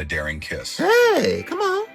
a daring kiss. Hey, come on.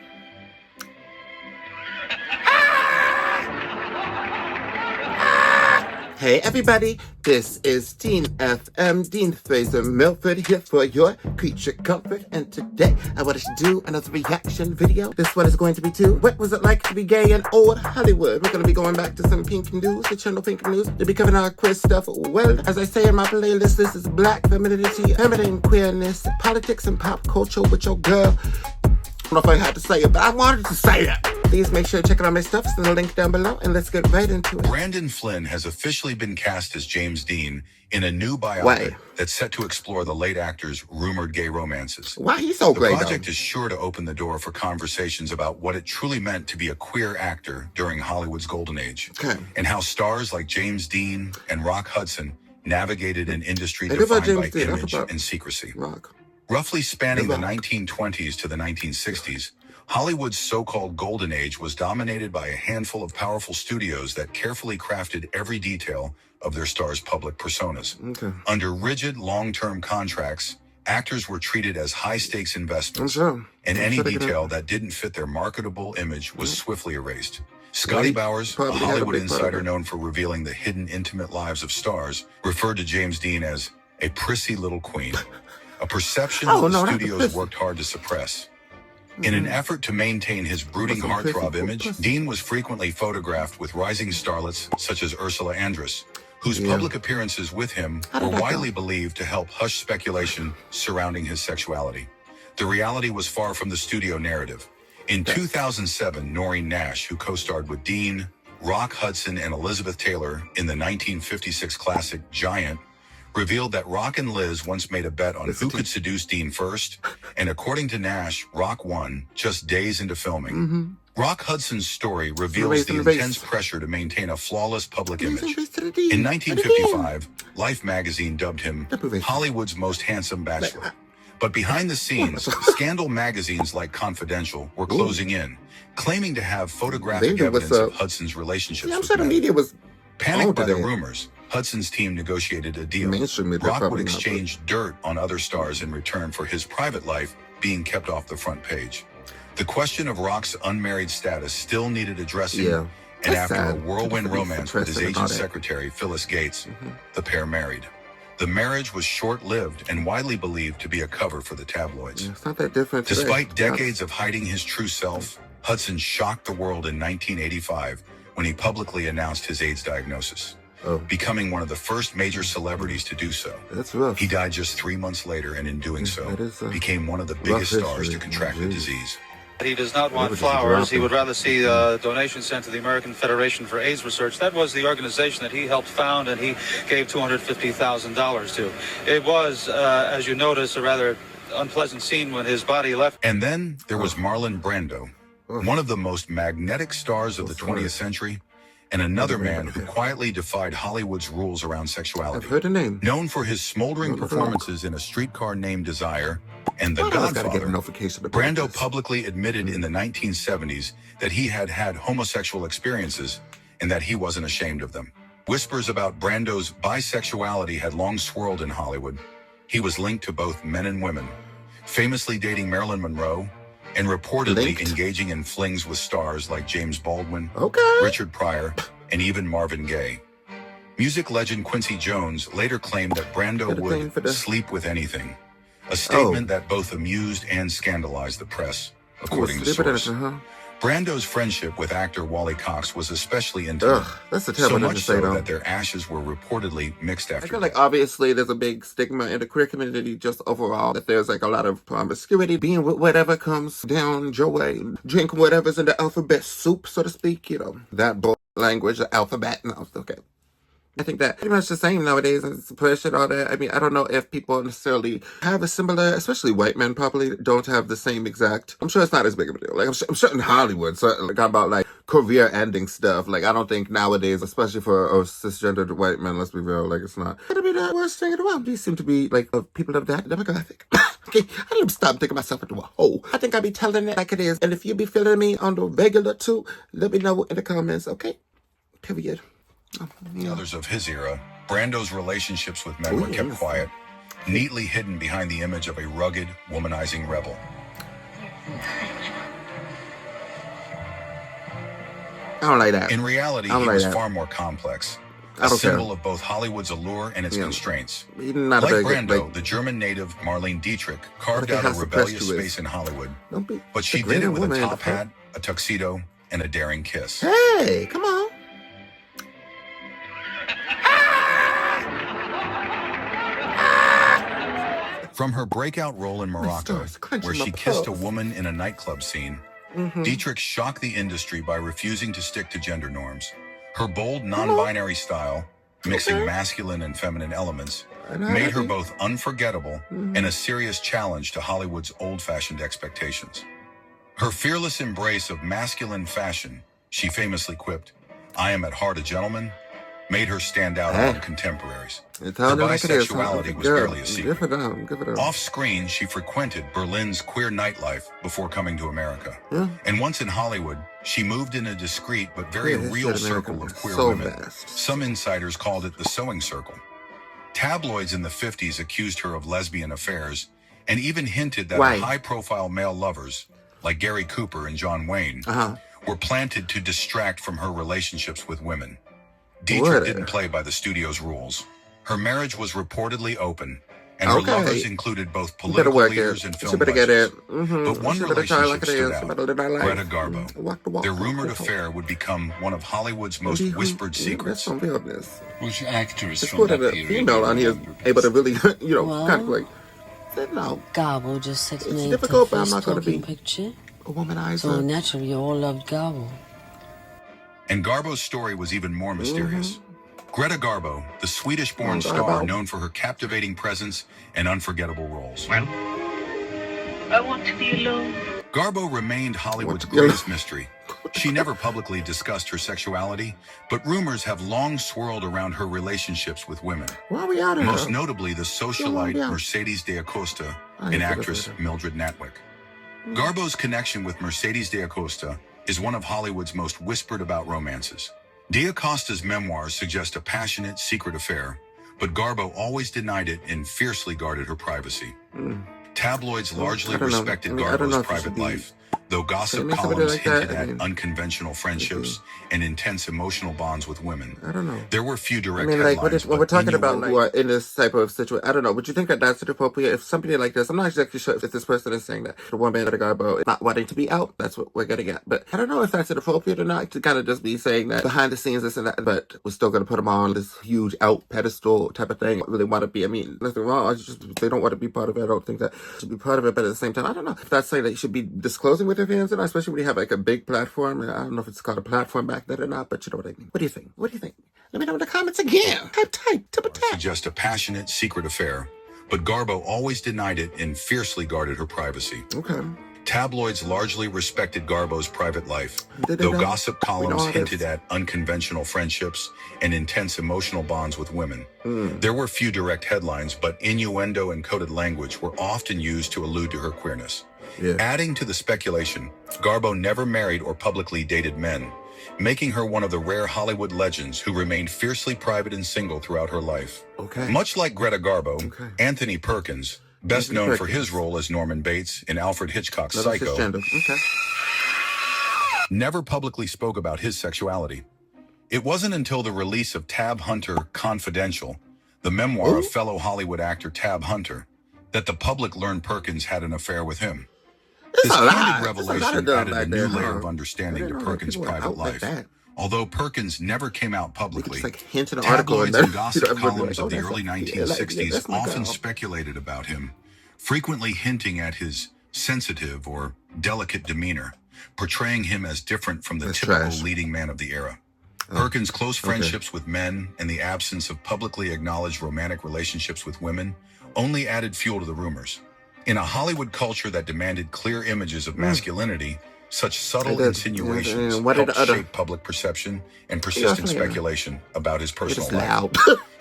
Hey everybody, this is Dean FM, Dean Fraser Milford here for your creature comfort, and today I wanted to do another reaction video. This one is going to be to what was it like to be gay in old Hollywood. We're going to be going back to some Pink News, the channel Pink News, to be covering our queer stuff. Well, as I say in my playlist, this is black femininity, feminine queerness, politics and pop culture with your girl. I don't know if I had to say it, but I wanted to say it. Please make sure to check out my stuff. It's in the link down below, and let's get right into it. Brandon Flynn has officially been cast as James Dean in a new biopic that's set to explore the late actor's rumored gay romances. Why he's so great, The project is sure to open the door for conversations about what it truly meant to be a queer actor during Hollywood's golden age, and how stars like James Dean and Rock Hudson navigated an industry defined by image and secrecy. Roughly spanning the 1920s to the 1960s, Hollywood's so-called golden age was dominated by a handful of powerful studios that carefully crafted every detail of their stars' public personas. Under rigid, long-term contracts, actors were treated as high-stakes investments, and any detail that didn't fit their marketable image was swiftly erased. Scotty Bowers, a Hollywood insider known for revealing the hidden, intimate lives of stars, referred to James Dean as a prissy little queen, a perception that the studios worked hard to suppress. In an effort to maintain his brooding heartthrob image, Dean was frequently photographed with rising starlets such as Ursula Andress, whose public appearances with him were widely believed to help hush speculation surrounding his sexuality. The reality was far from the studio narrative. In 2007, Noreen Nash, who co-starred with Dean, Rock Hudson, and Elizabeth Taylor in the 1956 classic Giant, revealed that Rock and Liz once made a bet on who could seduce Dean first, and according to Nash, Rock won just days into filming. Rock Hudson's story reveals the intense pressure to maintain a flawless public image. In 1955, Life magazine dubbed him Hollywood's most handsome bachelor. But behind the scenes, scandal magazines like Confidential were closing in, claiming to have photographic evidence of Hudson's relationships with men. Panicked by the rumors, Hudson's team negotiated a deal. Rock would exchange dirt on other stars in return for his private life being kept off the front page. The question of Rock's unmarried status still needed addressing, and after a whirlwind romance with his agent secretary, Phyllis Gates, the pair married. The marriage was short-lived and widely believed to be a cover for the tabloids. It's not that different today. Despite decades of hiding his true self, Hudson shocked the world in 1985 when he publicly announced his AIDS diagnosis, becoming one of the first major celebrities to do so. That's rough. He died just 3 months later, and in doing so, became one of the biggest stars to contract the disease. He does not want flowers. He would rather see donations sent to the American Federation for AIDS Research. That was the organization that he helped found, and he gave $250,000 to. It was, as you notice, a rather unpleasant scene when his body left. And then there was Marlon Brando, one of the most magnetic stars of the 20th century, and another man who quietly defied Hollywood's rules around sexuality. I've heard the name. Known for his smoldering performances in A Streetcar Named Desire and The Godfather, Brando publicly admitted in the 1970s that he had had homosexual experiences and that he wasn't ashamed of them. Whispers about Brando's bisexuality had long swirled in Hollywood. He was linked to both men and women, famously dating Marilyn Monroe, and reportedly engaging in flings with stars like James Baldwin, Richard Pryor, and even Marvin Gaye. Music legend Quincy Jones later claimed that Brando would sleep with anything, a statement that both amused and scandalized the press, according to sources. Brando's friendship with actor Wally Cox was especially intimate, so much so that their ashes were reportedly mixed after. I feel like obviously there's a big stigma in the queer community just overall, that there's like a lot of promiscuity, being with whatever comes down your way, drink whatever's in the alphabet soup, so to speak, you know, that language, the alphabet, no, okay. I think that pretty much the same nowadays, and suppression, all that. I mean, I don't know if people necessarily have a similar, especially white men probably don't have the same exact, I'm sure it's not as big of a deal. Like, I'm sure in Hollywood, certainly, like, about like career-ending stuff. Like, I don't think nowadays, especially for cisgendered white men, let's be real, like, it's not gonna be the worst thing in the world. These seem to be, like, people of that demographic. Okay, I need to stop thinking myself into a hole. I think I be telling it like it is. And if you be feeling me on the regular too, let me know in the comments, okay? Period. Others of his era, Brando's relationships with men were kept quiet, neatly hidden behind the image of a rugged, womanizing rebel. I don't like that. In reality, he was far more complex. A symbol of both Hollywood's allure and its constraints. Like Brando, the German native Marlene Dietrich carved out a rebellious space in Hollywood, but she did it with a top hat, a tuxedo, and a daring kiss. Hey, come on. From her breakout role in Morocco, where she kissed a woman in a nightclub scene, Dietrich shocked the industry by refusing to stick to gender norms. Her bold, non-binary style, mixing masculine and feminine elements, made her both unforgettable and a serious challenge to Hollywood's old-fashioned expectations. Her fearless embrace of masculine fashion, she famously quipped, "I am at heart a gentleman," made her stand out among contemporaries. Her bisexuality was barely a secret. Off-screen, she frequented Berlin's queer nightlife before coming to America. And once in Hollywood, she moved in a discreet but very real circle of queer women. Some insiders called it the sewing circle. Tabloids in the 50s accused her of lesbian affairs and even hinted that her high-profile male lovers, like Gary Cooper and John Wayne, were planted to distract from her relationships with women. Dietrich didn't play by the studio's rules. Her marriage was reportedly open, and her lovers included both political leaders and film legends. But one relationship stood out, Greta Garbo. Their rumored affair would become one of Hollywood's most whispered secrets. Which actors from that period? Female on here is able to really, kind of like, no. Garbo just sent me a difficult, but I'm not going to be picture. A womanizer. So naturally, you all loved Garbo. And Garbo's story was even more mysterious. Greta Garbo, the Swedish-born star known for her captivating presence and unforgettable roles. Well, I want to be alone. Garbo remained Hollywood's greatest mystery. She never publicly discussed her sexuality, but rumors have long swirled around her relationships with women. Most notably the socialite Mercedes de Acosta and actress Mildred Natwick. Garbo's connection with Mercedes de Acosta is one of Hollywood's most whispered about romances. De Acosta's memoirs suggest a passionate, secret affair, but Garbo always denied it and fiercely guarded her privacy. Tabloids largely respected Garbo's private life, though gossip columns hinted at unconventional friendships and intense emotional bonds with women. There were few direct headlines. When we're talking about who are in this type of situation, I don't know. Would you think that that's appropriate if somebody like this? I'm not exactly sure if this person is saying that the woman at a Garbo is not wanting to be out. That's what we're getting at. But I don't know if that's inappropriate or not to kind of just be saying that behind the scenes, this and that. But we're still going to put them on this huge out pedestal type of thing. Really want to be. I mean, nothing wrong. It's just they don't want to be part of it. I don't think that should be part of it. But at the same time, I don't know if that's saying that you should be disclosing with your fans or not, especially when you have like a big platform. I don't know if it's called a platform back then or not, but you know what I mean. What do you think? What do you think? Let me know in the comments again. Type. Suggest a passionate, secret affair, but Garbo always denied it and fiercely guarded her privacy. Tabloids largely respected Garbo's private life, though gossip columns hinted at unconventional friendships and intense emotional bonds with women. There were few direct headlines, but innuendo and coded language were often used to allude to her queerness. Adding to the speculation, Garbo never married or publicly dated men, making her one of the rare Hollywood legends who remained fiercely private and single throughout her life. Much like Greta Garbo, Anthony Perkins, best known for his role as Norman Bates in Alfred Hitchcock's Psycho, never publicly spoke about his sexuality. It wasn't until the release of Tab Hunter Confidential, the memoir of fellow Hollywood actor Tab Hunter, that the public learned Perkins had an affair with him. This candid revelation added a new layer of understanding to Perkins' private life. Although Perkins never came out publicly, tabloids and gossip columns of the early 1960s often speculated about him, frequently hinting at his sensitive or delicate demeanor, portraying him as different from the typical leading man of the era. Perkins' close friendships with men and the absence of publicly acknowledged romantic relationships with women only added fuel to the rumors. In a Hollywood culture that demanded clear images of masculinity, such subtle insinuations helped shape public perception and persistent speculation about his personal life.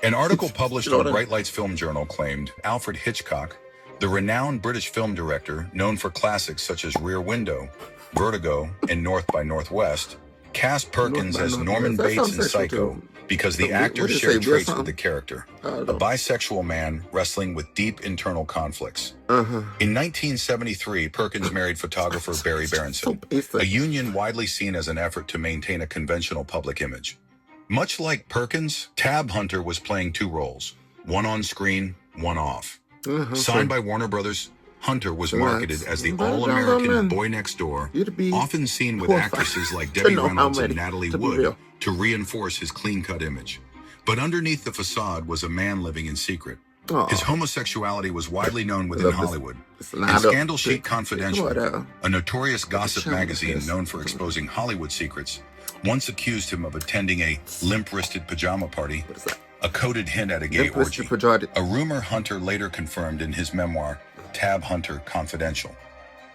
An article published on Bright Lights Film Journal claimed Alfred Hitchcock, the renowned British film director known for classics such as Rear Window, Vertigo, and North by Northwest, cast Perkins as Norman Bates in Psycho because the actor shared traits with the character, a bisexual man wrestling with deep internal conflicts. In 1973, Perkins married photographer Barry Berenson, a union widely seen as an effort to maintain a conventional public image. Much like Perkins, Tab Hunter was playing two roles, one on screen, one off. Signed by Warner Brothers, Hunter was marketed as the all-American boy next door, often seen with actresses like Debbie Reynolds and Natalie Wood to reinforce his clean-cut image. But underneath the facade was a man living in secret. His homosexuality was widely known within Hollywood. In Scandal Sheet Confidential, a notorious gossip magazine known for exposing Hollywood secrets, once accused him of attending a limp-wristed pajama party, a coded hint at a gay orgy, a rumor Hunter later confirmed in his memoir, Tab Hunter Confidential.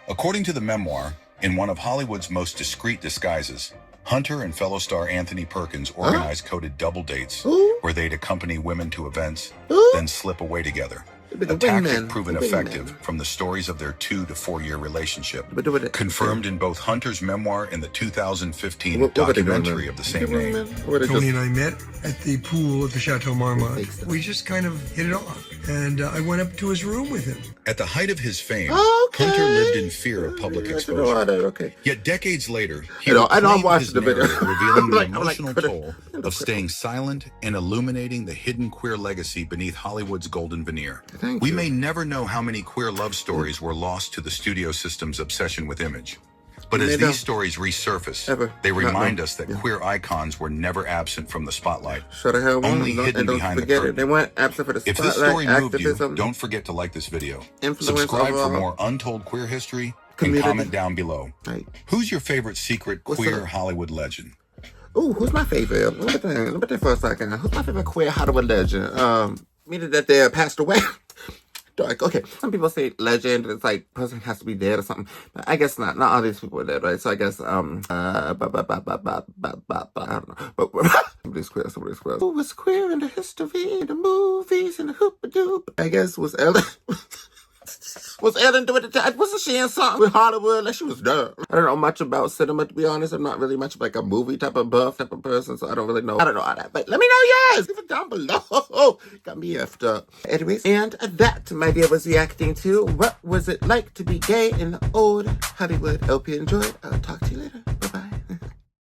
According to the memoir, in one of Hollywood's most discreet disguises, Hunter and fellow star Anthony Perkins organized coded double dates where they'd accompany women to events, then slip away together. A tactic proven effective from the stories of their 2 to 4 year relationship, confirmed in both Hunter's memoir and the 2015 documentary of the same name. Tony and I met at the pool at the Chateau Marmont. We just kind of hit it off, and I went up to his room with him. At the height of his fame, Hunter lived in fear of public exposure. Yet decades later, he reclaimed his narrative, revealing the emotional toll of staying silent and illuminating the hidden queer legacy beneath Hollywood's golden veneer. We may never know how many queer love stories were lost to the studio system's obsession with image. But as these stories resurface, they remind us that queer icons were never absent from the spotlight, only hidden behind the curtain. They weren't absent for the spotlight. If this story moved you, don't forget to like this video, subscribe for more untold queer history, and comment down below. Who's your favorite secret queer Hollywood legend? Ooh, who's my favorite? Let me think for a second. Who's my favorite queer Hollywood legend? Meaning that they passed away. Like, okay, some people say legend, it's like person has to be dead or something. But I guess not. Not all these people are dead, right? So I guess I don't know. But somebody's queer. Who was queer in the history, the movies, and the hoop-a-doop? I guess was Ellen. Was Ellen doing the time? Wasn't she in something with Hollywood? Like she was dumb. I don't know much about cinema, to be honest. I'm not really much of like a movie type of buff type of person, so I don't really know. I don't know all that. But let me know, yes! Leave it down below. Got me effed up. Anyways, and that, my dear, was reacting to what was it like to be gay in old Hollywood. Hope you enjoyed. I'll talk to you later.